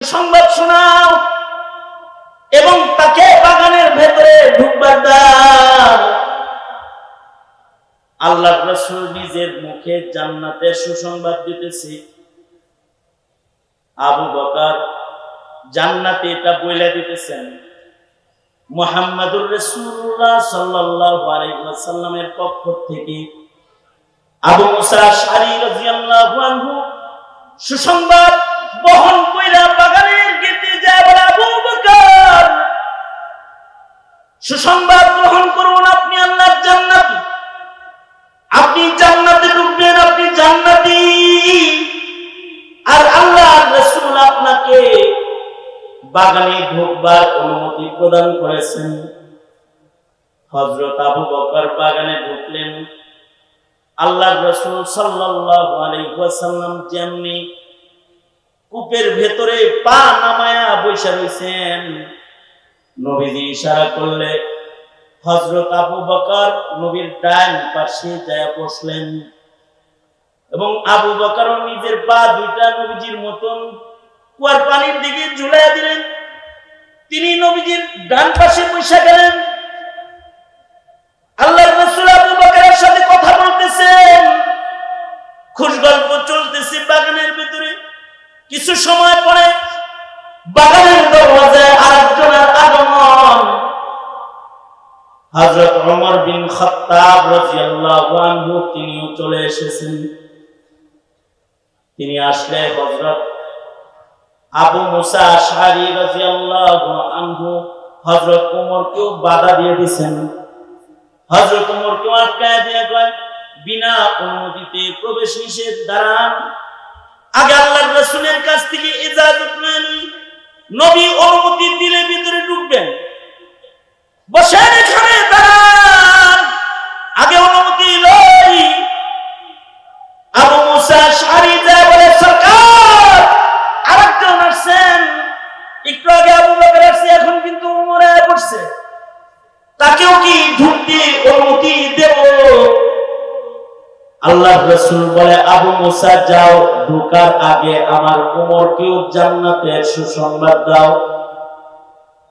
সংবাদ শোনাও এবং তাকে বাগানের ভেতরে ঢুকবার দাও। আল্লাহর রাসূল নিজের মুখে জান্নাতের সুসংবাদ দিতেছে, আবু বকর জান্নাতে এটা বলে দিতেছেন। মুহাম্মদুর রাসূলুল্লাহ সাল্লাল্লাহু আলাইহি ওয়াসাল্লামের পক্ষ থেকে আবু মুসা আশআরী রাদিয়াল্লাহু আনহু সুসংবাদ বহন কইরা বাগানের গেটে যায় বলে, আবু বকর সুসংবাদ গ্রহণ করুন, আপনি আল্লাহর জান্নাতি, আপনি জান্নাতে ঢুকবেন, আপনি জান্নাতি। আর আল্লাহর রাসূল আপনাকে বাগানে ঢুকবার অনুমতি প্রদান করেছেন। হযরত আবু বকর বাগানে ঢুকলেন। আল্লাহর রাসূল সাল্লাল্লাহু আলাইহি ওয়াসাল্লাম যেমনি কূপের ভেতরে পা নামায়া বসে রয়েছেন, নবীজি ইশারা করলে হযরত আবু বকর নবীর ডান পাশে যায় বসলেন এবং আবু বকর নিজের পা দুইটা নবীজির মতন কুয়ার পানির দিকে ঝুলাইয়া দিলেন। তিনি নবীজির ডান পাশে বসে গেলেন। আল্লাহর রাসূল আবু বকরের সাথে কথা বলতেছেন, খুশ গল্প চলতেছে বাগানের ভিতরে। কিছু সময় পরে বাগানের দরওয়াজায় আরেকজনের আগমন। হযরত ওমর বিন খাত্তাব রাদিয়াল্লাহু আনহু তিনিও চলে এসেছেন। তিনি আসলে হযরত আবু মুসা আশআরী রাদিয়াল্লাহু আনহু হযরত ওমরকেও বাধা দিয়ে দিয়েছেন। হযরত ওমরকেও আটকায় দিয়ে কয়, বিনা অনুমতিতে প্রবেশ নিষেধ, দাঁড়ান, আগে আল্লাহর রাসূলের কাছ থেকে ইজাজত নেন, নবী অনুমতি দিলে ভিতরে ঢুকবেন। বসেন এখানে, দাঁড়ান, আগে অনুমতি লই। আবু মুসা আশআরী যায় বলে, সরকার আরেকজন আসছেন, একটু আগে আবু বকর আসছে, এখন কিন্তু ওমর আয়া পড়ছে, তাকেও কি ঢুকতে অনুমতি দেব? আল্লাহর রাসূল বলে, আবু মুসা যাও, ঢোকার আগে আমার ওমরকেও জান্নাতের সুসংবাদ দাও।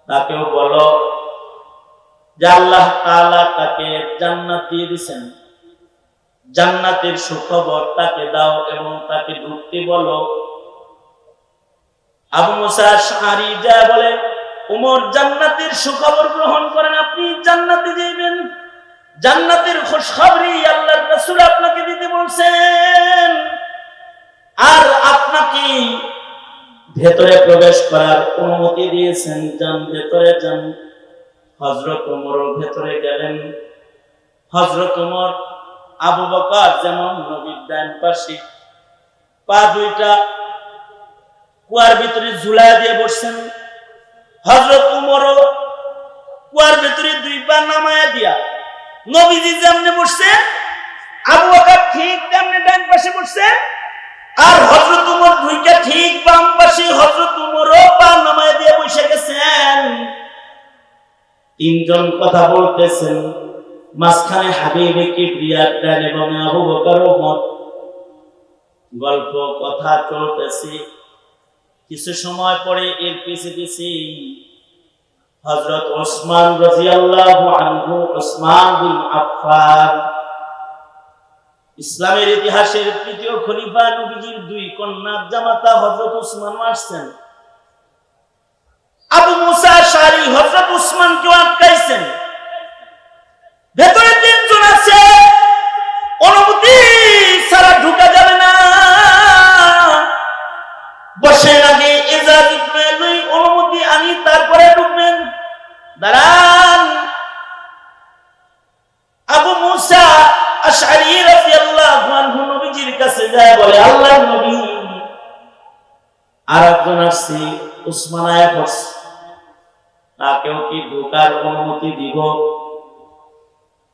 তাকেও বলো যে আল্লাহ তাআলা তাকে জান্নাত দিয়ে দিয়েছেন, জান্নাতের সুখবর তাকে দাও এবং তাকে ঢুকতে বলো। আবু মুসা আশআরী যা বলে, ওমর জান্নাতের সুখবর গ্রহণ করেন, আপনি জান্নাতে যাবেন, জান্নাতের খুশখবরি আল্লাহর রাসূল আপনাকে দিতে বলছেন, আর আপনাকে ভেতরে প্রবেশ করার অনুমতি দিয়েছেন, যান ভেতরে যান। হযরত ওমর ভেতরে গেলেন। হযরত ওমর আবু বকর যেমন নবীর ডান পাশে পা দুইটা কুয়ার ভিতরে ঝুলায় দিয়ে বসছেন, হযরত ওমরও কুয়ার ভিতরে দুই পা নামায়া দিয়া নবীজি যেমনে বসছে, আবু বকর ঠিক তেমনি ডান পাশে বসছে, আর হযরত ওমর দুইটা ঠিক বাম পাশে, হযরত ওমরও পা নামায়া দিয়ে বসে গেছেন। তিনজন কথা বলতেছেন, মাঝখানে হাবিবে কিবরিয়ার ডান এবং আবু বকর ওমর। গল্প কথা চলতেছে। কিছু সময় পরে এর পিছে পিছে হযরত ওসমান রাদিয়াল্লাহু আনহু, ওসমান বিন আফফান, ইসলামের ইতিহাসের তৃতীয় খলিফা, নবীজির দুই কন্যার জামাতা হযরত ওসমান আসছেন। আবু মুসা আশআরী হযরত ওসমানকে আটকাইছেন। ভেতরে তিনজন আছে, অনুমতি ছাড়া ঢোকা যাবে না, বসেন, আগে ইজাজত লই, অনুমতি আনি তারপরে ঢুকবেন, দাঁড়ান। আবু মুসা আশআরী রাদিয়াল্লাহু আনহু নবীজির কাছে যায় বলে, আল্লাহর নবী আরেকজন আসছে, ওসমান আয়া পড়ছে, তাকেও কি ঢোকার অনুমতি দিব?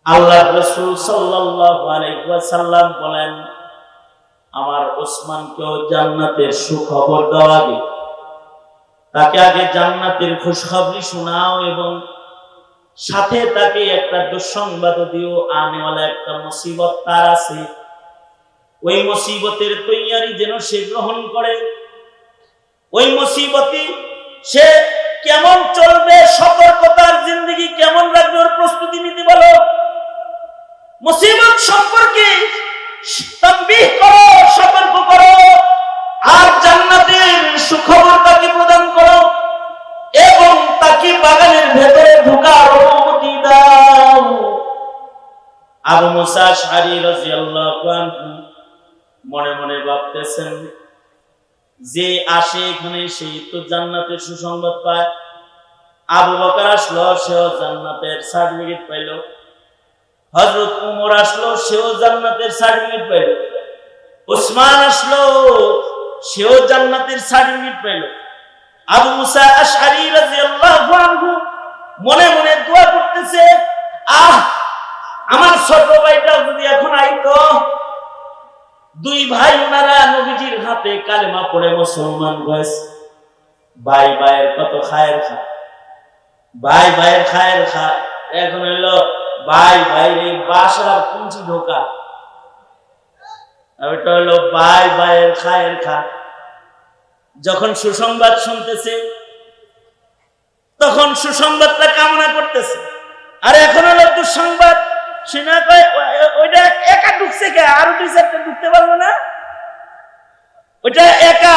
আল্লাহর রাসূল সাল্লাল্লাহু আলাইহি ওয়াসাল্লাম বলেন, আমার ওসমানকেও জান্নাতের সুখবর দাও, আগে তাকে আগে জান্নাতের খুশখবরি শোনাও এবং সাথে তাকে একটা দুঃসংবাদ দিও, আনেওয়ালা একটা মুসিবত তার আছে, ওই মুসিবতের তৈয়ারি যেন সে গ্রহণ করে। ওই মুসিবতই সে কেমন চলবে, সতর্কতার জিন্দেগি কেমন রাখবে, ওর প্রস্তুতি নিতে বলো। মুসিবত সম্পর্কে তানবীহ করো, সতর্ক করো, আর জান্নাতের সুখবর তাকে প্রদান করো এবং তাকে বাগানের ভেতরে ঢোকার অনুমতি দাও। আবু মুসা আশআরী রাদিয়াল্লাহু আনহু মনে মনে ভাবতেছেন, যে আসে এখানে সেই তো জান্নাতের সুসংবাদ পায়। আবু বকর আসলো, সেও জান্নাতের সার্টিফিকেট পাইল। হযরত ওমর আসলো, সেও জান্নাতের সার্টিফিকেট পাইল। উসমান আসলো, সেও জান্নাতের সার্টিফিকেট পাইল। আবু মুসা আশআরী রাদিয়াল্লাহু আনহু মনে মনে দোয়া করতেছে, আমার ছোট ভাইটাও যদি এখন আইতো। দুই ভাই ওনারা নবীজির হাতে কালেমা পড়ে মুসলমান হয়েছে। ভাই ভাইয়ের কত খায়ের খা, ভাই ভাইয়ের খায়ের খা। এখন হইলো ভাই ভাইরে বাসার পুঁজি ঢোকা, ওইটা হলো ভাই ভাইয়ের খায়ের খা। যখন সুসংবাদ শুনতেছে তখন সুসংবাদটা কামনা করতেছে, আর এখন হলো দুঃসংবাদ শুনে ওইটা একা ঢুকছে কে, আরো দুই চারটা ঢুকতে পারবো না। ওইটা একা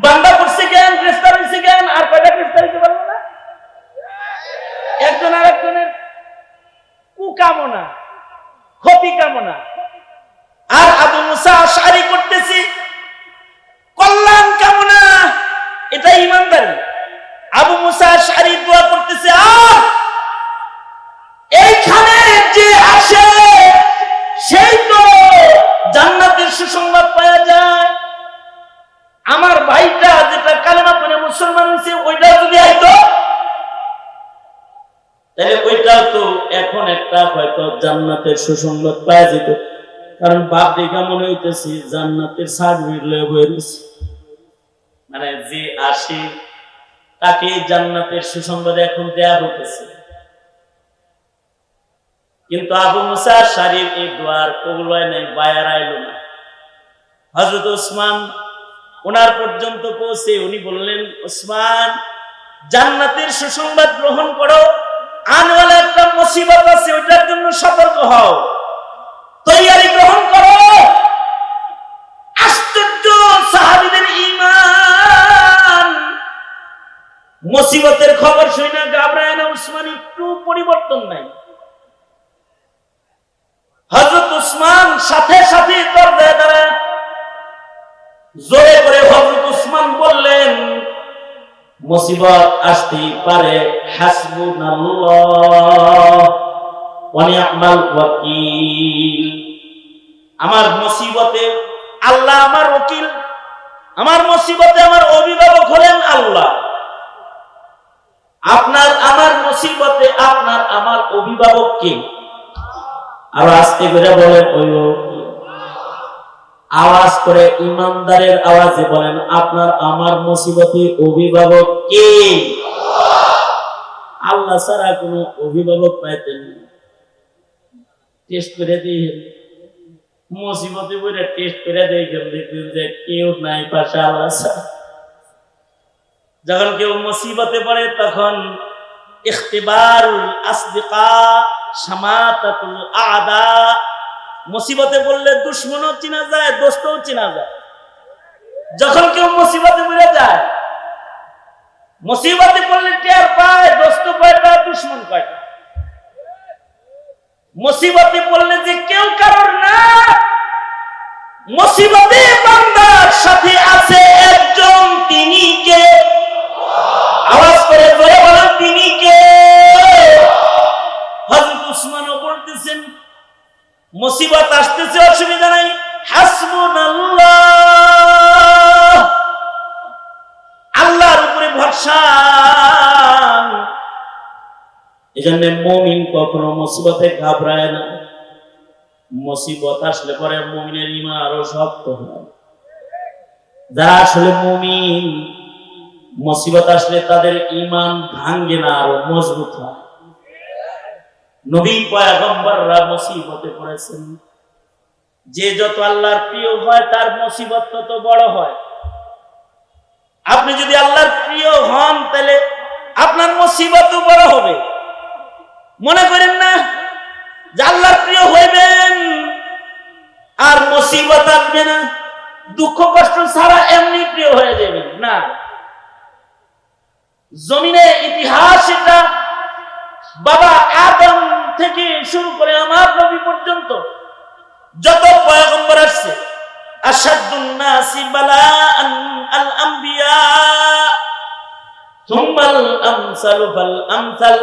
বান্দা করছে কেন, গ্রেফতার হয়েছে কেন, আর কয়টা গ্রেফতার হইতে পারবো না। একজন আর একজনের কুকামনা, ক্ষতি কামনা। আর আবু মুসা আশআরী করতেছি কল্যাণ কামনা, এটা ঈমানদারি। আবু মুসা আশআরী দোয়া করতেছে, এইখানে যে আসে সেই তো জান্নাতের সুসংবাদ পাওয়া যায়। আমার ভাইটা যেটা কালেমা পড়ে মুসলমান হয়েছে, ওইটা যদি আইতো তাহলে ওইটাও তো এখন একটা হয়তো জান্নাতের সুসংবাদ পাওয়া যেত। কারণ বাপ দেখা মনে হইতেছে জান্নাতের সার্টিফিকেট লয়ে বয়ে রয়েছে, মানে যে আসে তাকে জান্নাতের সুসংবাদ এখন দেয়া হইতেছে। কিন্তু আবু মুসা আশআরীর এই দোয়ার কবুল হয় নাই, বায়ার আইল না। হযরত ওসমান ওনার পর্যন্ত পৌঁছে উনি বললেন, ওসমান জান্নাতের সুসংবাদ গ্রহণ করো, আনওয়ালা একটা মুসিবত আছে, ওইটার জন্য সতর্ক হও, তৈয়ারি গ্রহণ করো। আশ্চর্য সাহাবীদের ঈমান! মুসিবতের খবর শুনে ঘাবড়ায় না উসমান, একটু পরিবর্তন নাই। হযরত উসমান সাথে সাথে দরজায় দাঁড়ায় জোরে করে হযরত উসমান বললেন, মুসিবত আসতেই পারে, হাসবুনাল্লাহ ওয়া নি'মাল ওয়াকিল। আমার মুসিবতে আল্লাহ আমার ওকিল, আমার মুসিবতে আমার অভিভাবক হলেন আল্লাহ। আপনার আমার মুসিবতে আপনার আমার অভিভাবক কে? আর আস্তে করে বলেন, ওই আওয়াজ করে ইমানদারের আওয়াজে বলেন, আপনার আমার মুসিবতে অভিভাবক কে? আল্লাহ ছাড়া কোন অভিভাবক পাইতেন না। টেস্ট করে দিয়ে মুসিবতে বলে টেস্ট করে দেখবেন, দেখবেন যে কেউ নাই পাশে আল্লাহ ছাড়া। যখন কেউ মুসিবতে পড়ে তখন ইখতিবারুল আসদিকা শামাতাতুল আদা, মুসিবতে পড়লে দুশমনও চিনা যায়, দোস্তও চিনা যায়। যখন কেউ মুসিবতে পড়ে যায়, মুসিবতে পড়লে টের পায় দোস্ত কয়টা, দুশমন কয়টা। মুসিবতে পড়লে যে কেউ কারোর না, মুসিবতে বান্দার সাথে আছে একজন, তিনি কে? আওয়াজ করে জোরে বলেন, তিনি কে? হযরত উসমানও বলতেছেন, মুসিবত আসতেছে, অসুবিধা নাই, হাসবুনাল্লাহ, আল্লাহর উপরে ভরসা। এজন্য মুমিন কখনো মুসিবতে ঘাবড়ায় না। মুসিবত আসলে পরে মুমিনের ঈমান আরো শক্ত হয়। যারা আসলে মুমিন, মুসিবত আসলে তাদের ঈমান ভাঙে না, আরো মজবুত হয়। নবী পয়গম্বররা মুসিবতে পড়েছেন। যে যত আল্লাহর প্রিয় হয় তার মুসিবত তত বড় হয়। আপনি যদি আল্লাহর প্রিয় হন তাহলে আপনার মুসিবত বড় হবে। মনে করেন না যে আল্লাহর প্রিয় হইবেন আর মুসিবত আসবে না, দুঃখ কষ্ট ছাড়া এমনি প্রিয় হয়ে যাবেন না। জমিনে ইতিহাস এটা, বাবা আদম থেকে শুরু করে আমার নবী পর্যন্ত যত পয়গম্বর আসছে, আশাদুন নাসি বালাআন আল আম্বিয়া সুম্মাল আমসালু ফাল আমসাল।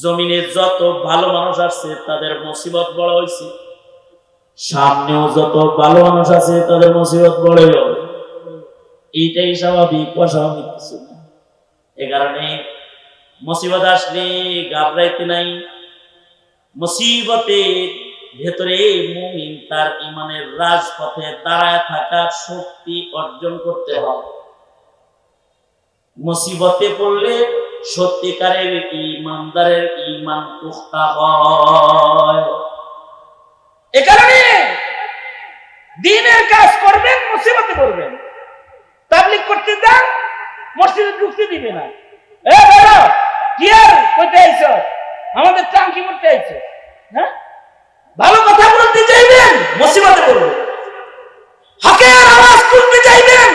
জমিনে যত ভালো মানুষ আসছে তাদের মুসিবত বড় হয়েছে, সামনেও যত ভালো মানুষ আছে তাদের মুসিবত বড়ই হবে। এইটাই স্বাভাবিক, অস্বাভাবিক কিছু না। এ কারণে মুসিবত আসলে ঘাবড়াইতে নাই। মুসিবতের ভেতরে মুমিন তার ঈমানের রাজপথে দাঁড়ায় থাকার শক্তি অর্জন করতে হবে। মুসিবতে পড়লে সত্যিকারের ঈমানদারের ঈমান পুখতা হয়। এ কারণে দ্বীনের কাজ করবেন, মুসিবতে পড়বেন। তাবলীগ করতে যান, মসজিদে ঢুকতে দিবে না। এ বাবা কি আর কইতে আইছো, আমাদের টাঙ্কি করতে আইছো? হ্যাঁ, ভালো কথা বলতে চাইবেন, মুসিবতে পড়বেন। হকের আওয়াজ তুলতে চাইবেন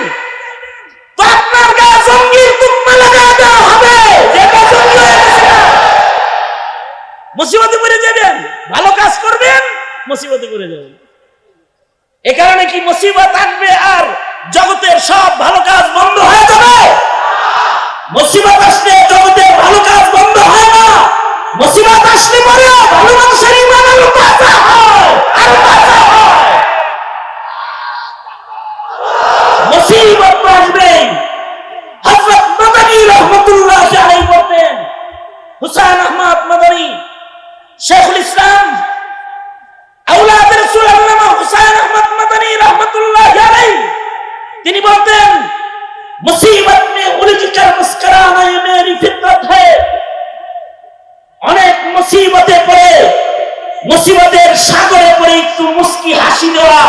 তো আপনার গায়ে জঙ্গির তুকমা লাগায় দেওয়া হবে, যেটা জঙ্গি হয়ে গেছে না। মুসিবতে পড়ে যাবেন, ভালো কাজ করবেন, মুসিবতে পড়ে যাবেন। এ কারণে কি মুসিবত আসবে আর জগতের সব ভালো কাজ বন্ধ হয়ে যাবে? মুসিবত আসলে জগতের ভালো কাজ বন্ধ হয় না। মুসিবত আসলে পরে ভালো মানুষের ঈমান আরো বাঁচা হয়, আরো বাঁচা হয়। মুসিবত আসবে। হযরত মাদানী রাহমাতুল্লাহ আলাইহি বলতেন, হুসাইন আহমদ মাদানী শেখুল ইসলাম আওলাদ রাসূল আল্লামা হুসাইন আহমদ মাদানী রাহমাতুল্লাহ আলাইহি, তিনি বলতেন, মুসিবত মে উলঝ কর মুস্কুরানা ये मेरी फितरत है। অনেক মুসিবতে পড়ে, মুসিবতের সাগরে পড়ে একটু মুস্কি হাসি দেওয়া,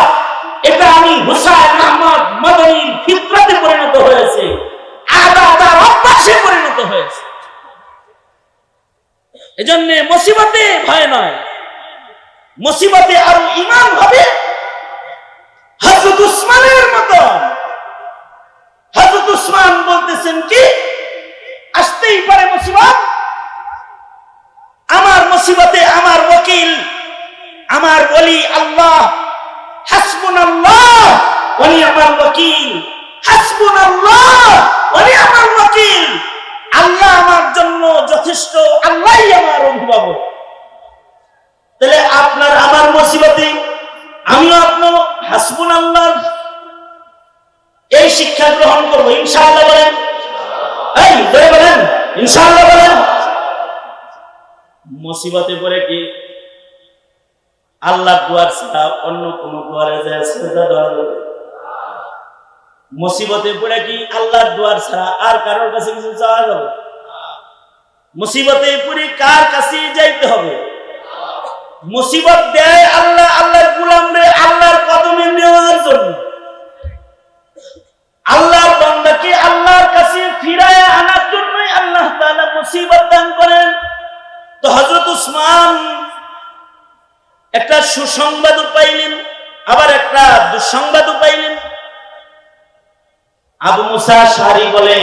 এটা আমি হুসাইন আহমদ মাদানীর ফিতরতে পরিণত হয়েছে, আদাতার অভ্যাসে পরিণত হয়েছে। এজন্য মুসিবতে ভয় নয়, মুসিবতে আরো ঈমান হবে হযরত উসমানের মতো। হযরত উসমান বলতেছেন কি, আসতেই পারে মুসিবত, আমার মুসিবতে আমার ওয়াকিল, আমার ওলি আল্লাহ। হাসবুনাল্লাহ ওয়া নি'মাল ওয়াকিল, হাসবুনাল্লাহ ওয়া নি'মাল ওয়াকিল। আল্লাহ আমার জন্য যথেষ্ট, আল্লাহই আমার অভিভাবক। তাহলে আপনার আমার মুসিবতে আমিও আপনার হাসবুনাল্লাহ এই শিক্ষা গ্রহণ করবো ইনশাআল্লাহ। বলেন, এই জয় বলেন ইনশাআল্লাহ বলেন। মুসিবতে পড়ে কি আল্লাহ দুয়ার ছাড়া অন্য কোন দুয়ারে যায় সেজদা দেওয়া যাবে? মুসিবতে পড়ে কি আল্লাহর দুয়ার ছাড়া আর কারোর কাছে কিছু চাওয়া যাবে? মুসিবতে পড়ে কার কাছে যাইতে হবে? মুসিবত দেয় আল্লাহ আল্লাহর গোলামরে আল্লাহর কদমে নেওয়ার জন্য। আল্লাহর বান্দাকে আল্লাহর কাছে ফিরায় আনার জন্যই আল্লাহ তাআলা মুসিবত দান করেন। তো হযরত উসমান একটা সুসংবাদ পাইলেন, আবার একটা দুঃসংবাদ পাইলেন। আবু মুসা আশআরী বলে,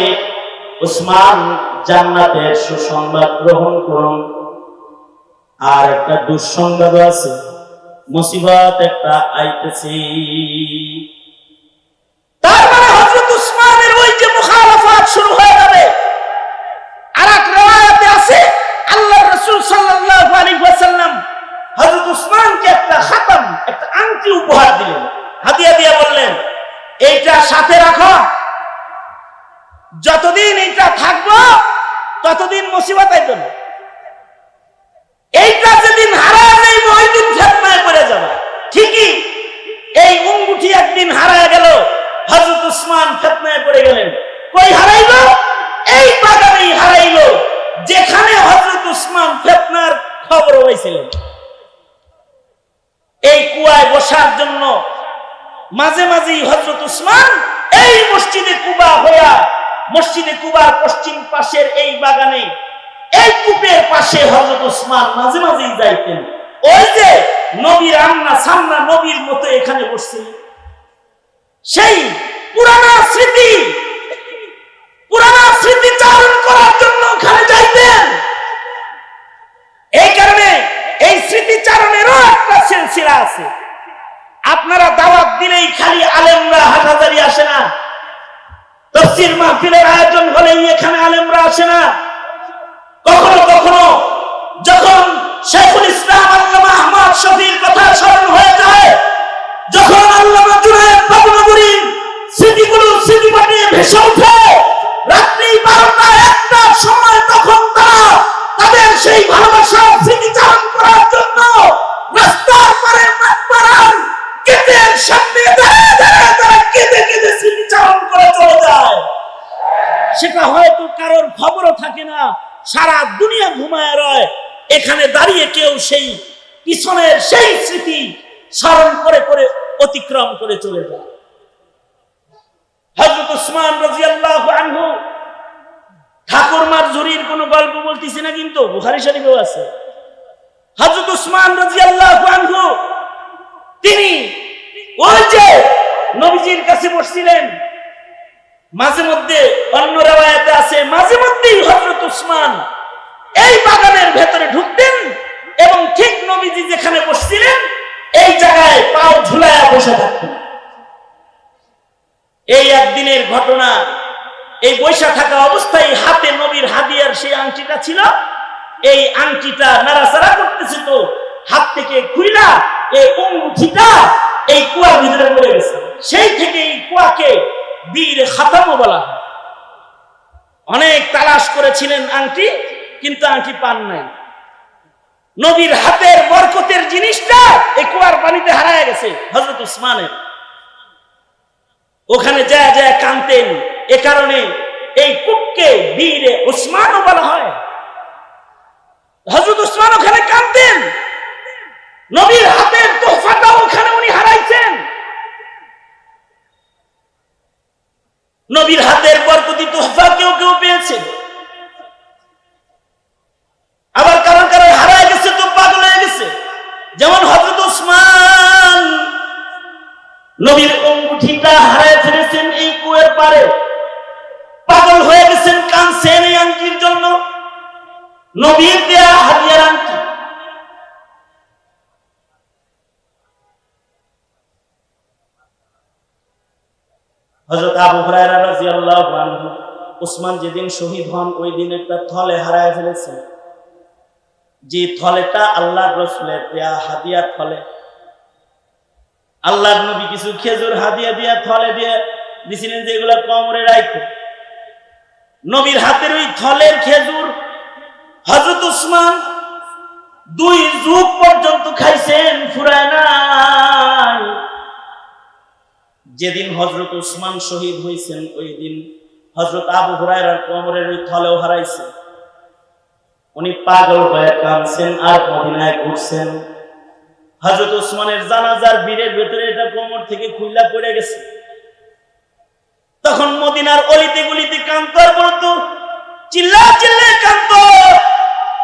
উসমান জান্নাতের সুসংবাদ গ্রহণ করুন, আর একটা দুঃসংবাদ আছে, মুসিবত একটা আইতেছে। তার মানে হযরত উসমানের ওই যে মুখালাফাত শুরু হয়ে যাবে। আরেক riwayate আছে আল্লাহর রাসূল সাল্লাল্লাহু আলাইহি ওয়াসাল্লাম হযরত উসমানকে একটা খাতাম, একটা আংটি উপহার দিলেন, হাদিয়া দিয়ে বললেন, এইটা সাথে রাখো, যতদিন এটা থাকবো ততদিন মুসিবত আইবে না। এইটা যেদিন হারায় যাইব ওই দিন ফিতনায় পড়ে যাবে। ঠিকই এই আঙ্গুঠি একদিন হারায় গেল, হযরত উসমান ফিতনায় পড়ে গেলেন। কই হারাইলো? এই বাগানেই হারাইলো যেখানে হযরত উসমান ফিতনার খবর হয়েছিলেন। এই কুয়ায় বসার জন্য মাঝে মাঝেই হযরত উসমান এই মসজিদে কুবা হইয়া, মসজিদে কুবার পশ্চিম পাশের এই বাগানে, এই কূপের পাশে হযরত ওসমান মাঝে মাঝেই যাইতেন। ওই যে নবীর আম্মা সামনা নবীর মতো এখানে বসছিলেন, সেই পুরানা স্মৃতি চারণ করার জন্য ওখানে যাইতেন। এই কারণে এই স্মৃতিচারণেরও একটা সিলসিলা আছে। আপনারা দাওয়াত দিলেই খালি আলেমরা হাটহাজারি আসে না, তাফসীর মাহফিলের আয়োজন হলেই এখানে আলেমরা আসে না। কখনো কখনো যখন শাইখুল ইসলাম আল্লামা আহমদ শফীর কথা স্মরণ হয়ে যায়, যখন আল্লামা জুনায়েদ বাবনগরীর স্মৃতিগুলো স্মৃতি বানিয়ে ভেসে ওঠে রাত্রি 12টা-1টার সময়, তখন তারা তাদের সেই ভালোবাসা স্মৃতিচারণ করার জন্য রাস্তার পারে মাঠপাড়ার গেটের সামনে দাঁড়িয়ে দাঁড়িয়ে তারা কেঁদে কেঁদে স্মৃতিচারণ করে চলে যায়। সেটা হয়তো কারোর খবরও থাকে না, সারা দুনিয়া ঘুমায় রয়, এখানে দাঁড়িয়ে কেউ সেই পিছনের সেই স্মৃতি স্মরণ করে করে অতিক্রম করে চলে যায়। হযরত ওসমান রাদিয়াল্লাহু আনহু, ঠাকুরমার ঝুরির কোন গল্প বলতেছি না, কিন্তু বুখারী শরীফেও আছে। হযরত ওসমান রাদিয়াল্লাহু আনহু তিনি ওই যে নবীজির কাছে বসছিলেন, মাঝে মধ্যে অন্য রওয়ায়াতে আছে মাঝে মধ্যেই হযরত ওসমান এই বাগানের ভেতরে ঢুকতেন এবং ঠিক নবীজি যেখানে বসছিলেন এই জায়গায় পাও ঝুলায়া বসে থাকতেন। এই একদিনের ঘটনা, এই বৈশা থাকা অবস্থায় হাতে নবীর হাদিয়ার সেই আংটিটা ছিল, এই আংটিটা নাড়াচাড়া করতেছে, তো হাত থেকে খুইলা এই আংটিটা এই কুয়ার ভিতরে পড়ে গেছে। সেই থেকে এই কুয়াকে বীর খাতামও বলা হয়। অনেক তালাশ করেছিলেন আংটি, কিন্তু আংটি পান নাই। নবীর হাতের বরকতের জিনিসটা এই কুয়ার পানিতে হারায় গেছে হযরত ওসমানের। ওখানে যায় যায় কাঁদতেন। এ কারণে এই কূপকে বীরে ওসমানও বলা হয়। হযরত ওসমান ওখানে কাঁদতেন, নবীর হাতের তোহফাটাও ওখানে উনি হারাইছেন। নবীর হাতের বরকতি তোহফা কেউ কেউ পেয়েছেন, আবার কারণ কারণ হারায় গেছে তো পাগল হয়ে গেছে। যেমন হযরত ওসমান নবীর অঙ্গুঠিটা হারায় ফেলেছেন এই কুয়ের পারে, পাগল হয়ে গেছেন, কাঁদছেন এই আংটির জন্য, নবীর দেয়া হাদিয়ার আংটি। হযরত আবু হুরায়রা রাদিয়াল্লাহু আনহু, ওসমান যেদিন শহীদ হন ওই দিন একটা থলে হারায় ফেলেছেন, যে থলেটা আল্লাহর রাসূলের দেয়া হাদিয়ার থলে। আল্লাহর নবী কিছু খেজুর হাদিয়া দিয়া থলে দিয়ে দিছিলেন, যে এগুলা কোমরে রাখো। নবীর হাতের ওই থলের খেজুর হযরত ওসমান 2 যুগ পর্যন্ত খাইছেন, ফুরায় নাই। যেদিন হযরত ওসমান শহীদ হয়েছেন ওই দিন হযরত আবু হুরায়রার কোমরের ওই থলেও হারাইছে। উনি পাগল হয়ে কাঁদছেন আর মদিনায় ঘুরছেন। হযরত ওসমানের জানাজার বীরের ভেতরে এটা কোমর থেকে খুইলা পড়ে গেছে। তখন মদিনার অলিতে গলিতে কাঁদতো আর বলতো, চিল্লা চিল্লে কাঁদতো।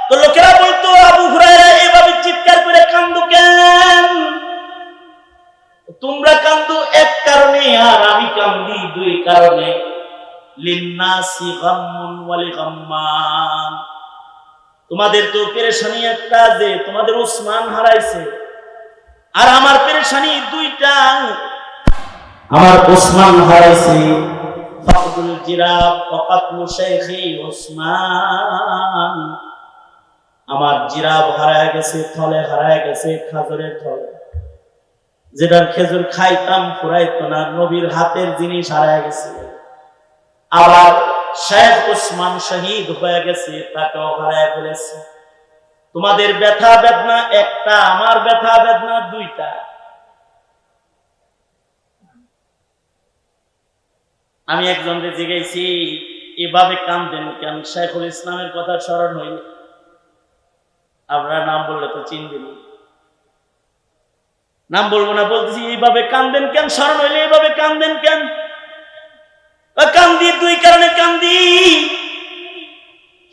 তো লোকেরা বলতো, আবু হুরায়রা এভাবে চিৎকার করে কান্দো কেন? তোমরা কান্দো এক কারণে আর আমি কান্দি 2 কারণে। লিন্নাসি গাম্মুন ওয়া লিগাম্মান, তোমাদের তো পেরেশানি একটা যে তোমাদের ওসমান হারাইছে, আর আমার পেরেশানি 2টা, আমার ওসমান হারাইছে। ফাকদুল জিরাব ওয়া কাতলু শাইখি ওসমান, আমার জিরাব হারায় গেছে, থলে হারায় গেছে, খাজরের থলে, যেটার খেজুর খাইতাম ফুরাইতো না, নবীর হাতের জিনিস হারায় গেছে। আবার শেখ ওসমান শহীদ হয়ে গেছে, তাকেও হারায় ফেলেছে। তোমাদের ব্যথা বেদনা একটা, আমার ব্যথা বেদনা 2টা। আমি একজনকে জিজ্ঞেসি, এভাবে কাঁদেন কেন? শাইখুল ইসলামের কথা স্মরণ হইল। আপনার নাম বললে তো চিনবেন, নাম বলবো না, বলতেছি এইভাবে কাঁদেন কেন? স্মরণ হইলে এইভাবে কাঁদেন কেন? কান্দি দুই কারণে কান্দি,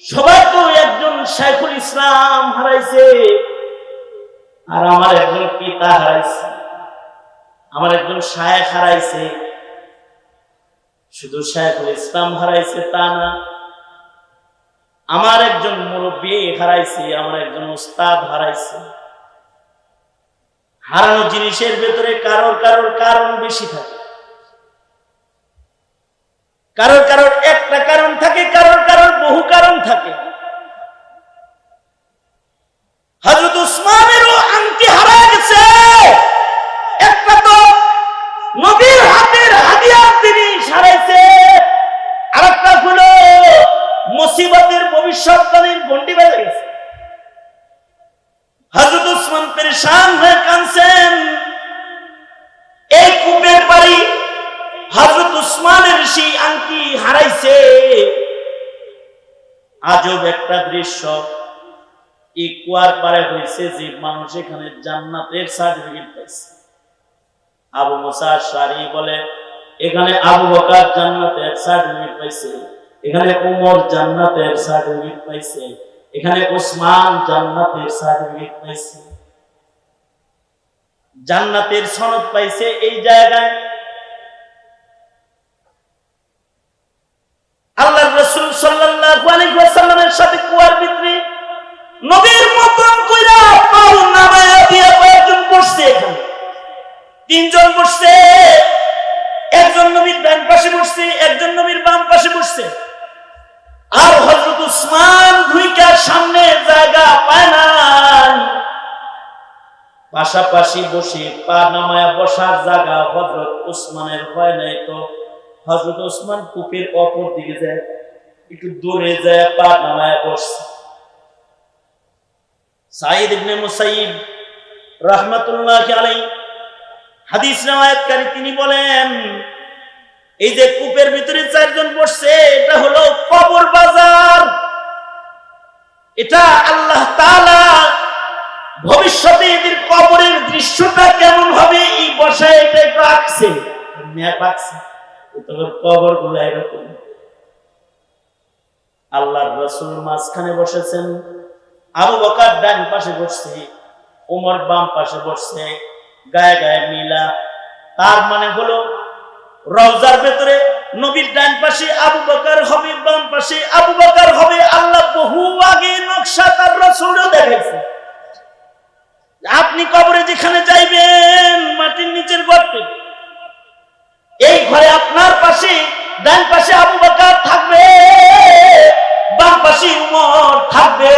সবাই তো একজন শাইখুল ইসলাম হারাইছে, আর আমার একজন পিতা হারাইছে, আমার একজন শায়েখ হারাইছে। শুধু শাইখুল ইসলাম হারাইছে তা না, আমার একজন মুরব্বী হারাইছে, আমার একজন উস্তাদ হারাইছে। হারানো জিনিসের ভেতরে কারোর কারোর কারণ বেশি থাকে, কারোর কারোর একটা কারণ থাকে, কারোর কারোর বহু কারণ থাকে। হযরত উসমানেরও আংটি হারিয়ে গেছে, একটা তো নবীর হাতের হাদিয়া তিনি হারাইছে, আরেকটা হলো মুসিবতের ভবিষ্যৎবাণীর গন্ডি বেঁধে গেছে। হযরত উসমান পেরেশান হয়ে কাঁদছেন। এই কূপের পাড়ি হযরত উসমানের সেই আংটি হারাইছে। আজব একটা দৃশ্য, এই কুয়ার পারে হয়েছে যে মানুষ এখানে জান্নাতের সার্টিফিকেট পাইছে। আবু মুসা আশআরী বলে এখানে আবু বকর জান্নাতের সার্টিফিকেট পাইছে, এখানে উমর জান্নাতের সার্টিফিকেট পাইছে, এখানে উসমান জান্নাতের সার্টিফিকেট পাইছে, জান্নাতের সনদ পাইছে। এই জায়গায় আল্লাহর রাসূল সাল্লাল্লাহু আলাইহি ওয়াসাল্লামের সাথে কুয়ার ভিতরে নবীর মতন কইরা পাও নামায়া দিয়া কয়েকজন বসছে। এখানে তিনজন বসছে, একজন নবীর ডান পাশে বসছে, একজন নবীর বাম পাশে বসছে। আর হযরত উসমান ঢুইকার সামনে জায়গা পায় না, পাশাপাশি বসে পা নামায়া বসার জায়গা হযরত উসমানের হয় নাই। তো হযরত উসমান কূপের অপর দিকে যায়, একটু দূরে যায় পা নামায়া বসছে। সাঈদ ইবনে মুসাইয়িব রাহমাতুল্লাহি আলাইহি হাদিস riwayatকারী তিনি বলেন, এই যে কূপের ভিতরে চারজন বসছে, এটা হলো কবর বাজার। এটা আল্লাহ তাআলা ভবিষ্যতে এদের কবরের দৃশ্যটা কেমন হবে এই বসায় এটা একটু আঁকছে, ম্যাপ আঁকছে। কবর গুলো এরকম। আল্লাহর রাসূল মাঝখানে বসেছেন, আবু বকর ডান পাশে বসছে, ওমর বাম পাশে বসছে, গায়ে গায়ে মিলা। তার মানে হলো রওজার ভেতরে নবীর ডান পাশে আবু বকর হবে, বাম পাশে আবু বকর হবে। আল্লাহ বহু আগে নকশা তার রাসূলও দেখাইছে। আপনি কবরে যেখানে যাইবেন, মাটির নিচের গর্তে, এই ঘরে আপনার পাশে ডান পাশে আবু বকর থাকবে, বাম পাশে উমর থাকবে।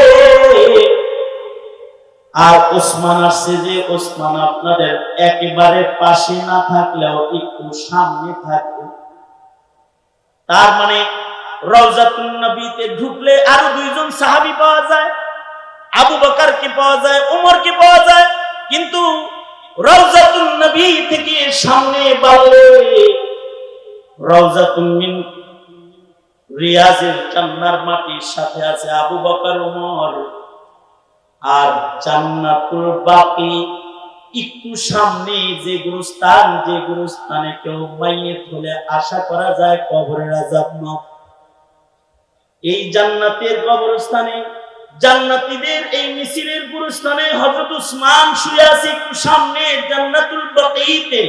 আর ওসমান আসছে যে ওসমান আপনাদের একেবারে পাশে না থাকলেও একটু সামনে থাকবে। তার মানে রওজাতুন নবীতে ঢুকলে আরো দুইজন সাহাবী পাওয়া যায়, আবু বকরকে পাওয়া যায়, উমরকে পাওয়া যায়। কিন্তু রওজাতুন নবী থেকে সামনে বাড়লে রওজাতুন মিন রিয়াজিল জান্নার মাটির সাথে আছে আবু বকর উমর। আর জান্নাতুল বাকি একটু সামনে যে গুরুস্থান, যে গুরুস্থানে কেউ মাইয়েত হলে আশা করা যায় কবরের আযাব না, এই জান্নাতের কবরস্থানে জান্নাতীদের এই মিছিলের গুরুস্থানে হযরত উসমান শুয়ে আছে একটু সামনে জান্নাতুল বাকিতে।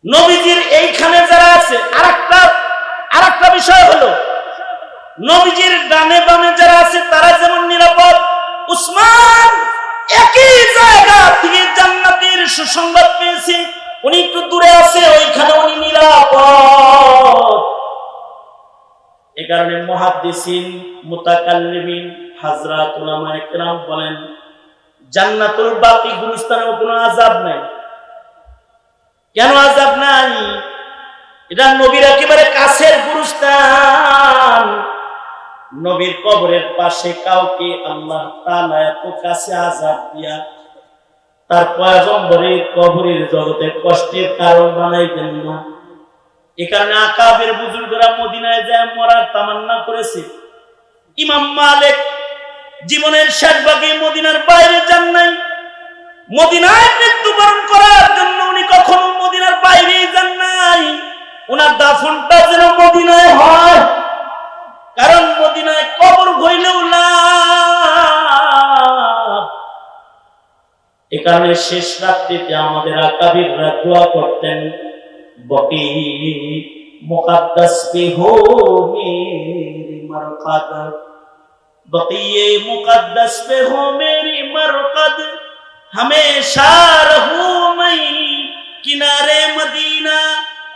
নবীজির এইখানে যারা আছে, আরেকটা বিষয় হলো নবীজির ডানে বামে যারা আছে তারা যেমন নিরাপদ, উসমান একই জায়গা থেকে জান্নাতের সুসংবাদ পেয়েছে, উনি একটু দূরে আছে, ওইখানে উনি নিরাপদ। এই কারণে মুহাদ্দিসিন, মুতাকাল্লিমিন, হযরত উলামায়ে কেরাম বলেন জান্নাতুল বাকি গুরুস্থানেও কোনো আযাব নাই। কেন আযাব নাই? এটা নবীর একেবারে কাছের গুরুস্থান। নবীর কবরের পাশে কাউকে আল্লাহ তাআলা এত কাছে আযাব দিয়া তার পয়গম্বরের কবরের জগতে কষ্টের কারণ বানাইতেন না। এই কারণে আকাবের বুজুর্গরা মদিনায় যায় মরার তামান্না করেছে। ইমাম মালিক জীবনের শেষ ভাগে মদিনার বাইরে যান নাই, মদিনায় মৃত্যুবরণ করার জন্য উনি কখনো মদিনার বাইরে যান নাই। ওনার দাফনটা যেন মদিনায় হয়, কারণ মদিনায় কবর হইলেও লাভ। এ কারণে শেষ রাত্রিতে আমাদের আকাবিররা দোয়া করতেন, বকি মুকদ্দাস পে হো মেরি মরকদ, বকিয়ে মুকদ্দাস পে হো মেরি মরকদ, हमेशा रहूं मैं किनारे मदीना,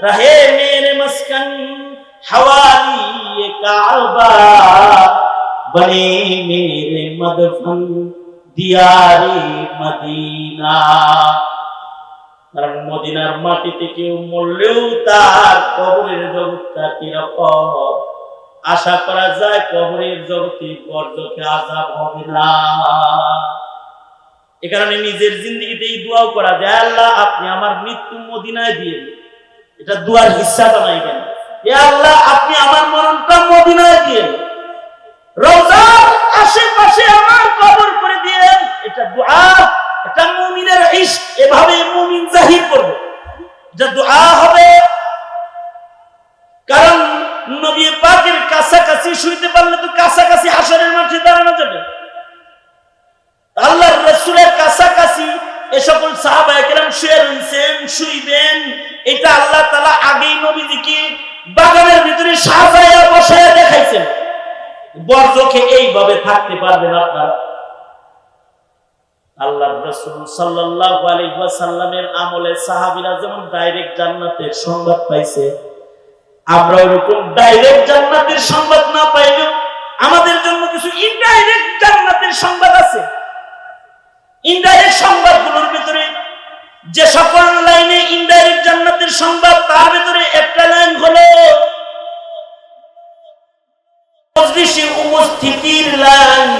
रहे मेरे मस्कन हवाली ये काबा, बने मेरे मदफन दियारे मदीना। কারণ মদিনার মাটিতে কেউ মরলেও তার কবরের জগৎটা কিরকম আশা করা যায়, কবরের জগতে বরজখে আযাব হবে না। এ কারণে নিজের জিন্দেগিতে এই দোয়াও করা যায়, আল্লাহ আপনি আমার মৃত্যু মদিনায় দিয়ে দিন। এটা দোয়ার হিস্সা বানাইবেন, হে আল্লাহ আপনি আমার মরণটা মদিনায় দিয়ে দিন, রওজার আশেপাশে আমার কবর করে দিয়েন। এটা দোয়া, এটা মুমিনের ইশক, এভাবে মুমিন জাহির করবে, এটা দোয়া হবে। কারণ নবী পাকের কাছাকাছি শুইতে পারলে তো কাছাকাছি হাশরের মাঠে দাঁড়ানো যাবে। আল্লাহর রাসূলের কাছাকাছি এ সকল সাহাবায়ে কেরাম শুয়ে রয়েছেন, শুইবেন, এটা আল্লাহ তাআলা আগেই নবীজিকে বাগানের ভিতরে সাজায়া বসায়া দেখাইছেন। বরজখে এইভাবে থাকতে পারবেন আপনারা। আল্লাহর রাসূল সাল্লাল্লাহু আলাইহি ওয়াসাল্লামের আমলে সাহাবীরা যেমন ডাইরেক্ট জান্নাতের সংবাদ পাইছে, আমরা ওরকম ডাইরেক্ট জান্নাতের সংবাদ না পাইলেও আমাদের জন্য কিছু ইনডাইরেক্ট জান্নাতের সংবাদ আছে। ইনডাইরেক্ট সংবাদগুলোর ভিতরে যে সকল লাইনে ইনডাইরেক্ট জান্নাতের সংবাদ, তার ভিতরে একটা লাইন হলো মজলিসে উপস্থিতির লাইন।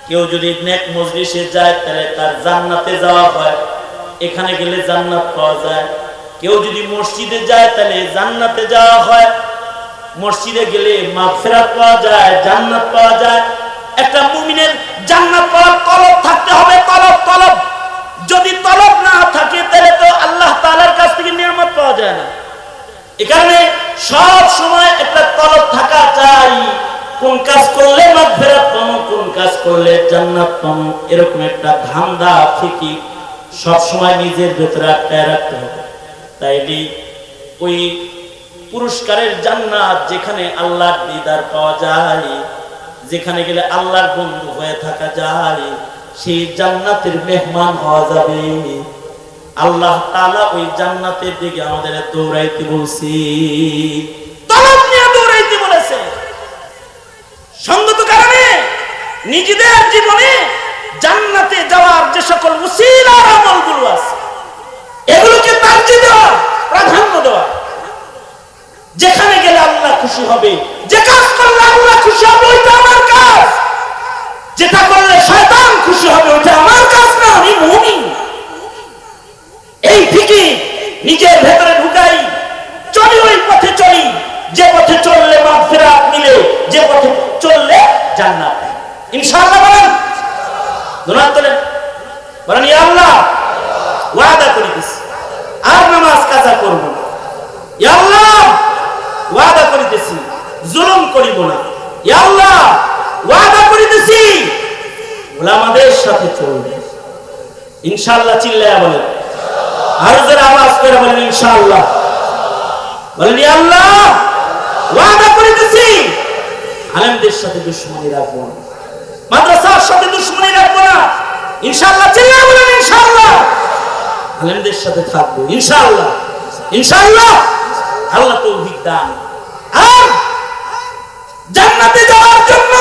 কেউ যদি নেক মজলিসে যায় তাহলে তার জান্নাতে যাওয়া হয়, এখানে গেলে জান্নাত পাওয়া যায়। কেউ যদি মসজিদে যায় তাহলে জান্নাতে যাওয়া হয়, মসজিদে গেলে মাগফিরাত পাওয়া যায়, জান্নাত পাওয়া যায়। একটা মুমিনের জান্নাত পাওয়ার তলব থাকতে হবে, তলব তলব। যদি তলব না থাকে তাহলে তো আল্লাহ তাআলার কাছ থেকে নিয়ামত পাওয়া যায় না। এই কারণে সব সময় একটা তলব থাকা চাই, কোন কাজ করলে মাগফিরাত পাবো, কোন কাজ করলে জান্নাত পাবো, এরকম একটা ধান্দা ফিকির সব সময় নিজের ভেতরে আটকায় রাখতে হবে। তাইলে ওই পুরস্কারের জান্নাত, যেখানে আল্লাহর দিদার পাওয়া যায়, যেখানে গেলে আল্লাহর বন্ধু হয়ে থাকা যায়, সেই জান্নাতের মেহমান হওয়া যাবে। আল্লাহ তাআলা ওই জান্নাতের দিকে আমাদের দৌড়াইতে বলছে, তলব নিয়ে দৌড়াইতে বলেছে। সঙ্গত কারণে নিজেদের জীবনে জান্নাতে যাওয়ার যে সকল ওসিলার আমলগুলো আছে, এগুলোকে তারজিহ দেওয়া, প্রাধান্য দেওয়া। যেখানে গেলে আল্লাহ খুশি হবে, যে কাজ করলে আল্লাহ খুশি হবে ওইটা আমার কাজ, যেটা করলে শয়তান খুশি হবে ওইটা আমার কাজ না, আমি মুমিন। এই ফিকির নিজের ভেতরে ঢুকাই, চলি ওই পথে চলি, যে পথে চললে মাগফিরাত মিলে, যে পথে চললে জান্নাত। ইনশাআল্লাহ বলেন, দুনিয়া তোলেন, বলেন ইয়া আল্লাহ ওয়াদা করিতেছি আর নামাজ কাজা করব না। ইয়া আল্লাহ ওয়াদা করিতেছি জুলুম করিব না। ইয়া আল্লাহ ওয়াদা করিতেছি উলামাদের সাথে চলব। ইনশাআল্লাহ চিল্লায়া বলেন, আর যারা আওয়াজ করে বলেন ইনশাআল্লাহ। বলেন ইয়া আল্লাহ ওয়াদা করিতেছি আলেমদের সাথে দুশমনি রাখব না, মাদ্রাসার সাথে দুশমনি রাখব না। ইনশাআল্লাহ চিল্লায়া বলেন ইনশাআল্লাহ। আলেমদের সাথে থাকবো ইনশাআল্লাহ। ইনশাআল্লাহ আল্লাহ তৌফিক দান। আর জান্নাতে যাওয়ার জন্য,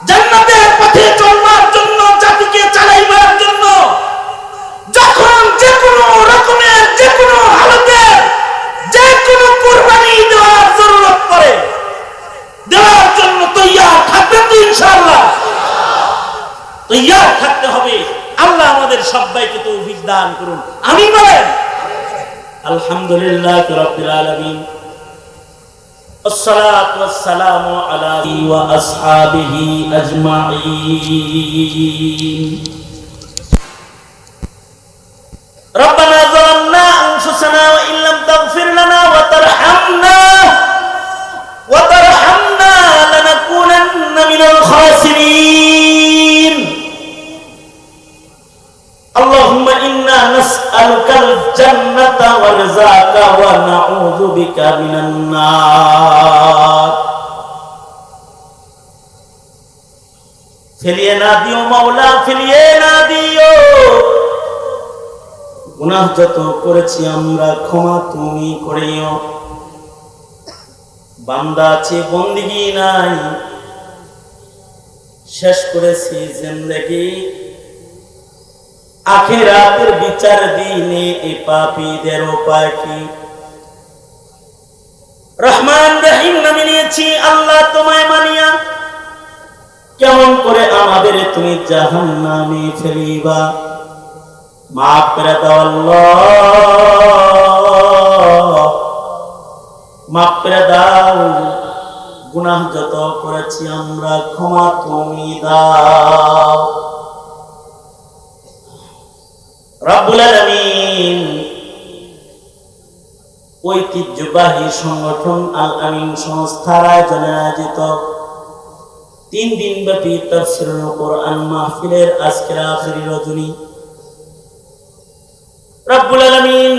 জান্নাতের পথে চলবার জন্য, জাতিকে চালাইবার জন্য যখন যে কোনো রকমের, যে কোনো হালতে, যে কোনো কুরবানি দেওয়ার জরুরত পড়ে, দেওয়ার জন্য তৈয়ার থাকবেন তো ইনশাআল্লাহ। তৈয়ার থাকতে হবে। আল্লাহ আমাদের সবাইকে তৌফিক দান করুন, আমিন বলেন। আলহামদুলিল্লাহ রাব্বিল আলামিন, আসসালাতু ওয়াসসালামু আলা ওয়া আসহাবিহি আজমাইন। রব্বানা যালামনা আনফুসানা ওয়া ইল্লাম তাগফির ওয়া নাউযু বিকা মিনান নার। ফেলিয়ে না দিও মাওলা, ফেলিয়ে না দিও। গুনাহ যত করেছি আমরা ক্ষমা তুমি করিও। বান্দা আছে, বন্দিগি নাই, শেষ করেছি জিন্দেগি আখিরাতের বিচার দিনে এ পাপীদের উপায় কি? রহমান রহিম নামে নিয়েছি আল্লাহ তোমায় মানিয়া, কেমন করে আমাদের তুমি জাহান্নামে ফেলিবা? মাফ করে দাও আল্লাহ, মাফ করে দাও। গুনাহ যত করেছি আমরা ক্ষমা তুমি দাও। রব্বুল আলামিন ঐতিহ্যবাহী সংগঠন আল আমিন সংস্থার আয়োজনে আয়োজিত 3 দিন ব্যাপী তাফসীরুল কোরআন মাহফিলের আজকের আখেরি রজনী রব্বুল আলামিন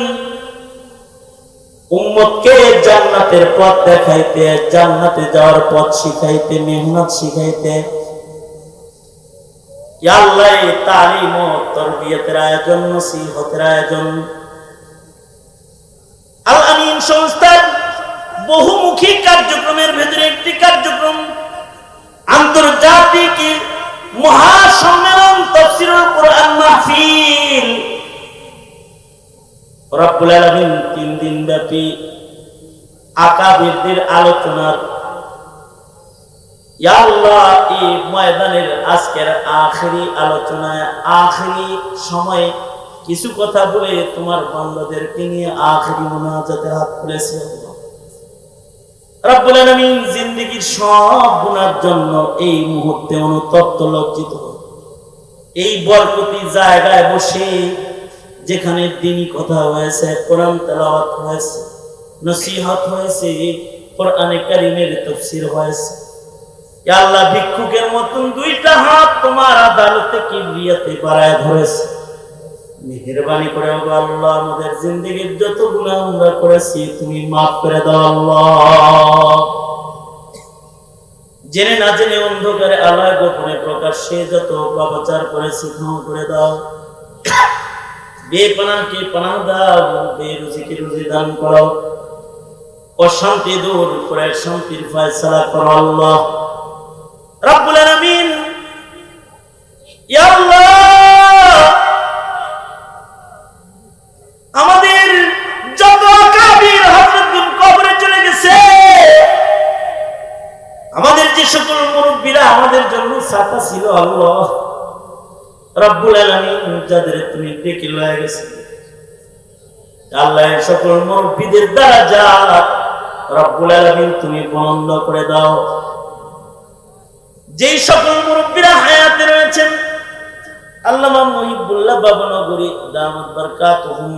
উম্মতকে জান্নাতের পথ দেখাইতে, জান্নাতে যাওয়ার পথ শিখাইতে, মেহনত শিখাইতে ইয়া আল্লাহ তালিম ও তারবিয়তের আয়োজন, নসিহতের আয়োজন আল আমিন সংস্থার বহুমুখী কার্যক্রমের ভেতরে একটি কার্যক্রম আন্তর্জাতিক মহাসম্মেলন তাফসীরুল কোরআন মাহফিল। রব্বুল আলামিন 3 দিন ব্যাপী আকাবিরদের আলোচনার ইয়া আল্লাহ এই ময়দানের আজকের আখেরি আলোচনায় আখেরি সময়ে কিছু কথা বলে তোমার বান্দাদেরকে নিয়ে আখেরি মুনাজাতে হাত তুলেছি। রব্বুল আলামিন জিন্দেগীর সব গুনার জন্য এই মুহূর্তে অনুতপ্ত লজ্জিত, এই বরকতি জায়গায় বসে যেখানে দ্বীনি কথা হয়েছে, কোরআন তেলাওয়াত হয়েছে, নসিহত হয়েছে, কোরআনে কারীমের তাফসীর হয়েছে, ইয়া আল্লাহ ভিক্ষুকের মতন 2টা হাত তোমার আদালতে কিবরিয়াতে বাড়ায় ধরেছে। মেহেরবানি করে আল্লাহ আমাদের জিন্দেগীর যত গুনাহ আমরা করেছি তুমি মাফ করে দাও আল্লাহ। জেনে না জেনে অন্ধকারে আলোয় গোপনে প্রকাশ্যে যত পাপাচার করেছি ক্ষমা করে দাও। বেপনাহকে পানাহ দাও, বেরুজিকে রুজি দান করো, অশান্তি দূর করে শান্তির ফয়সালা করো আল্লাহ রাব্বুল আলামিন। ইয়া আল্লাহ আমাদের যত আকাবির হযরতগণ কবরে চলে গেছে, আমাদের যে সকল মুরব্বীরা আমাদের জন্য ছাতা ছিল আল্লাহ রব্বুল আলামিন যাদের তুমি ডেকে লয়ে গেছে আল্লাহ, সকল মুরব্বীদের দারাজাত রব্বুল আলামিন তুমি বুলন্দ করে দাও। যেই সকল মুরব্বীরা হায়াতে রয়েছেন আল্লামা মুহিবুল্লাহ বাবনগরী দামাত বারকাতুহুম,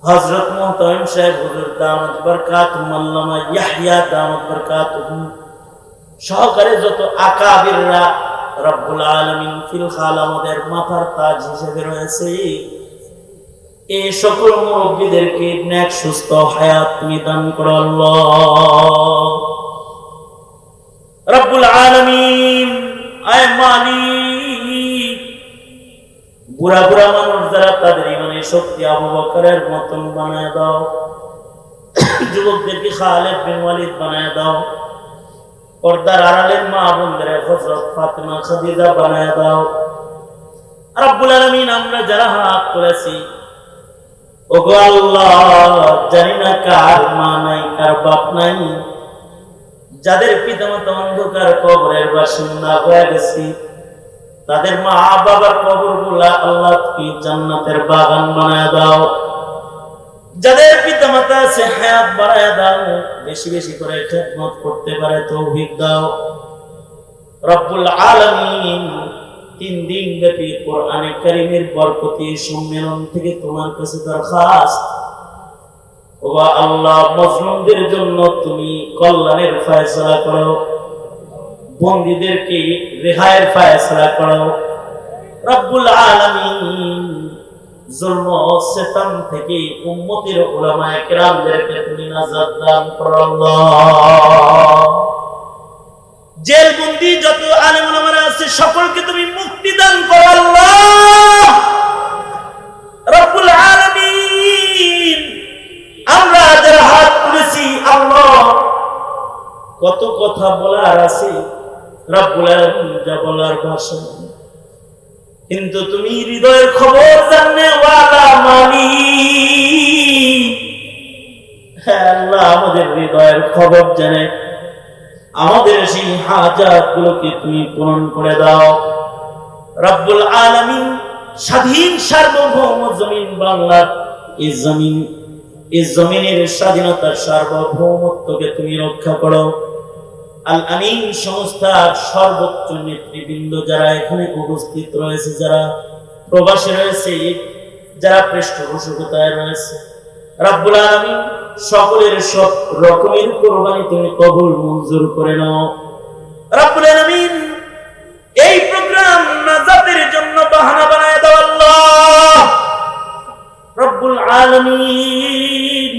হযরত মুহতামিম সাহেব হুজুর দামাত বারকাতুহুম, আল্লামা ইয়াহইয়া দামাত বারকাতুহুম সহকারে যত আকাবিররা রব্বুল আলামিন ফিল খাল আমাদের মাথার তাজ হিসেবে রয়েছে, এই সকল মুরব্বীদেরকে নেক সুস্থ হায়াত তুমি দান করো আল্লাহ রব্বুল আলামিন। আয় মালিক, বুড়া বুড়া মানুষ যারা তাদের ইমানের শক্তি আবু বকরের মতন বানায় দাও, যুবকদেরকে খালিদ বিন ওয়ালিদ বানায় দাও, পর্দার আড়ালের মা বোনদের হযরত ফাতেমা খাদিজা বানায় দাও রব্বুল আলামিন। আমরা যারা হাত তুলেছি ওগো আল্লাহ জানি না কার মা নাই, কার বাপ নাই, যাদের পিতামাতা অন্ধকার কবরের বাসিন্দা হয়ে গেছি তাদের মা বাবার কবরগুলা আল্লাহ তুমি জান্নাতের বাগান বানায় দাও। যাদের পিতামাতা আছে হায়াত বাড়ায় দাও, বেশি বেশি করে খেদমত করতে পারে তৌফিক দাও রব্বুল আলামিন। 3 দিন ব্যাপী কোরআনে কারীমের বরকতি সম্মেলন থেকে তোমার কাছে দরখাস্ত, ও আল্লাহ মজলুমদের জন্য তুমি কল্যাণের ফয়সালা করো, বন্দীদেরকে রেহাইয়ের ফয়সালা করো রব্বুল আলামিন। জুলম ও সিতম থেকে উম্মতের উলামায়ে কেরামদেরকে তুমি নাজাত দান করো আল্লাহ। জেলবন্দি যত আলেম ওলামারা আছে সকলকে তুমি মুক্তি দান করো আল্লাহ রব্বুল আলামিন। আমরা যারা হাত তুলেছি আল্লাহ, কত কথা বলার আছে রব্বুল আলামিন, যা বলার ভাষা, কিন্তু তুমি হৃদয়ের খবর জাননে ওয়ালা মালিক। হ্যাঁ আল্লাহ, আমাদের হৃদয়ের খবর জানে, আমাদের সেই হাজাত গুলোকে তুমি পূরণ করে দাও রব্বুল আলামিন। স্বাধীন সার্বভৌম জমিন বাংলা, এই জমিনের স্বাধীনতার সার্বভৌমত্বকে তুমি রক্ষা করো। আল আমিন সংস্থার সর্বোচ্চ নেতৃবৃন্দ যারা এখানে উপস্থিত রয়েছে, যারা প্রবাসী রয়েছে, যারা পৃষ্ঠপোষকতায় রয়েছে, রব্বুল আলামিন সকলের সব রকমের কুরবানি তুমি কবুল মঞ্জুর করে নাও রব্বুল আলামিন। এই প্রোগ্রাম নাজাতের জন্য বাহানা বানায় দাও আল্লাহ রব্বুল আলামিন।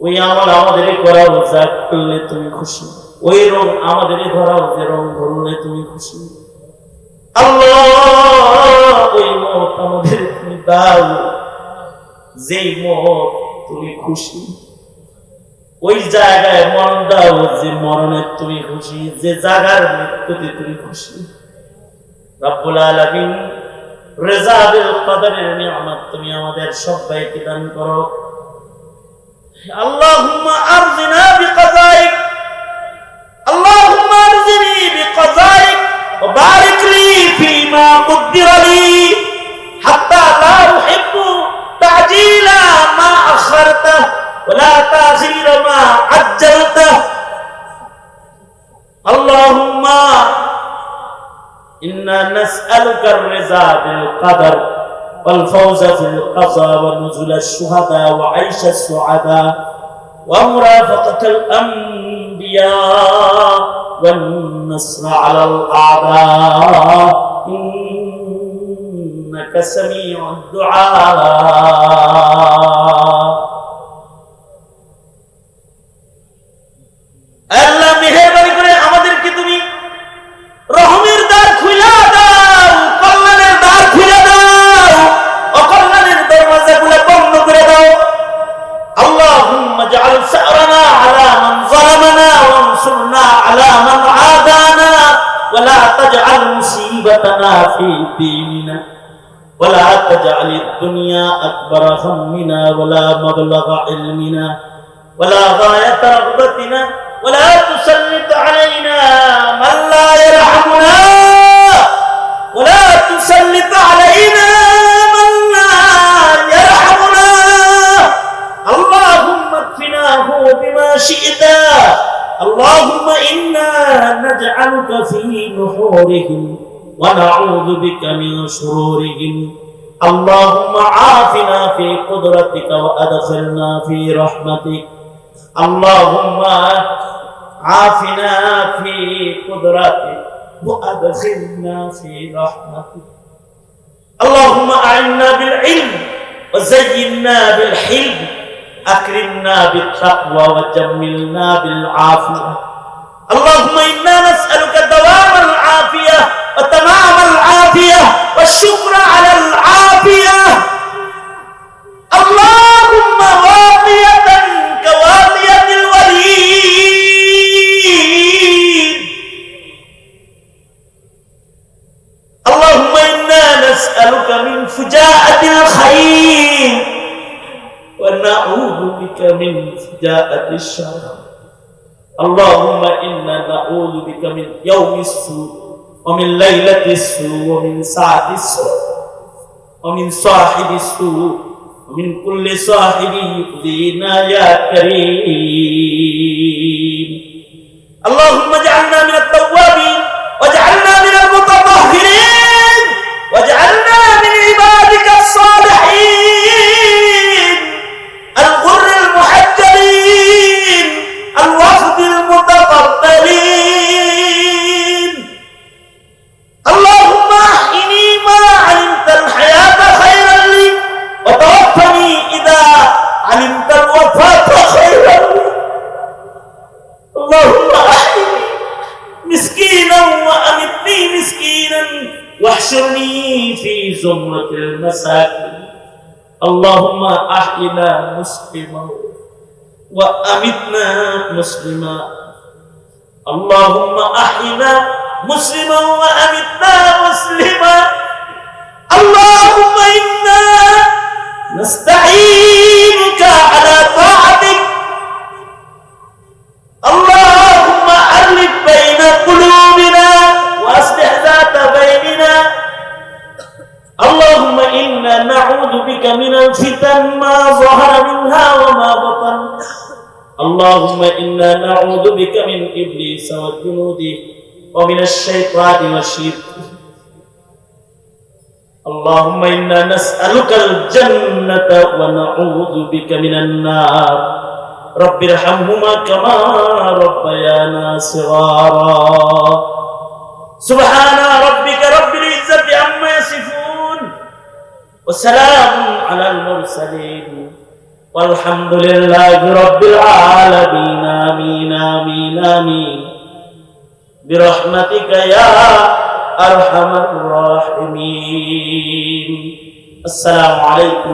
ওই আমল আমাদের করাও যা করলে তুমি খুশি, ওই রং আমাদের ধরাও যে রং ধরলে তুমি খুশি আল্লাহ। ওই মত আমাদের তুমি দাও যেই মত তুমি খুশি, ওই জায়গায় মরণ দাও যে মরণে তুমি খুশি, যে জায়গার মৃত্যুতে তুমি খুশি রব্বুল আলামিন। রেজা বিল কদরের নিয়ামত তুমি আমাদের সবাইকে দান করো। আল্লাহুম্মা আরজিনা বিকাযাইক, আল্লাহুম্মা আরজিনি বিকাযাইক ওয়া বারিক লি ফীমা কুদ্দিরা লি হাত্তা লা উহিব্বু তা'জিলা মা আখখারতা ওয়া লা তা'খিরা মা আজ্জালতা। আল্লাহুম্মা ইন্না নাসআলুকা আর-রিজা বিল কদর والفوز في القضاء ونزل الشهداء وعيش السعداء ومرافقة الأنبياء والنصر على الأعداء إنك سميع الدعاء। আল্লাহ মেহেরবানি করে আমাদেরকে তুমি রহমের দ্বার খুলে দাও, কল্যাণের দ্বার খুলে দাও, অকল্যাণের দরওয়াজাগুলো বন্ধ করে দাও। আল্লাহুম্মা জাআল সা'রানা আলা মান যালামানা ওয়ানসুরনা আলা মান আদানা ওয়া লা তাজআল মুসিবাতানা ফি দীনিনা ওয়া লা তাজআলিদ দুনিয়া আকবারা হাম্মিনা ওয়া লা মাবলাগা ইলমিনা ওয়া লা গায়াতা রাগবাতিনা ওয়া লা তুসাল্লিত আলাইনা মান লা ইয়ারহামুনা ওয়া লা তুসাল্লিত আলাইনা মান লা ইয়ারহামুনা। আল্লাহুম্মা কফিনাহু বিমা শি'তা। আল্লাহুম্মা ইন্না নাজআলুকা ফি নুহুরিহিম ওয়া নাউযু বিকা মিন শুরুরিহিম। আল্লাহুম্মা আফিনা ফি কুদরাতিকা ওয়া আদখিলনা ফি রাহমাতিক। আল্লাহুম্মা আফিনা ফি কুদরাতিক ওয়া আদখিলনা ফি রাহমাতিক। আল্লাহুম্মা আ'inna বিল ইলম ওয়া যায়্যিননা বিল হিলম আকরিমনা বিত তাকওয়া ওয়া জাম্মিলনা বিল আফিয়া। আল্লাহুম্মা ইন্না নাসআলুকা দাওয়ামাল আফিয়া ওয়া তামামাল আফিয়া ওয়া শুকরা আলাল আফিয়া। আল্লাহুম্মা ওয়াফিয়াতান কাওয়াফিয়াতিল ওয়ালিদ। আল্লাহুম্মা ইন্না নাসআলুকা মিন ফুজাআতিল খাইর ওয়া নাউযু বিকা মিন ফুজাআতিশ শার। আল্লাহুম্মা ইন্না নাউযু বিকা মিন ইয়াউমিস সু ওয়া মিন লাইলাতিস সু ওয়া মিন সাআতিস সু ওয়া মিন সাহিবিস সু ওয়া মিন কুল্লি সাহিবি ইউযিনা ইয়া কারীম। আল্লাহুম্মা ইজআলনা মিনাত তাওয়াবিন ওয়াজআলনা মিনাল মুতাতাহহিরিন ওয়াজআলনা মিন ইবাদিকাস সালিহিন আল-গুররিল মুহাজ্জালিন আল-ওয়াফদিল মুতাকাব্বালিন। আল্লাহুম্মা আহইনি মা আলিমতাল হায়াতা খায়রান واحشرني في زمرة المساكين اللهم أحينا مسلما وأمتنا مسلما اللهم أحينا مسلما وأمتنا مسلما اللهم إنا نستعينك على طاعتك اللهم ألف بين قلوبنا وأصلح ذات بيننا اللهم إنا نعوذ بك من الفتن ما ظهر منها وما بطن اللهم إنا نعوذ بك من إبليس وجنوده ومن الشيطان والشرك اللهم إنا نسألك الجنة ونعوذ بك من النار رب ارحمهما كما ربيانا صغارا سبحان ربك رب العزة عما يصفون وسلام على المرسلين والحمد لله رب العالمين آمين آمين آمين برحمتك يا أرحم الراحمين السلام عليكم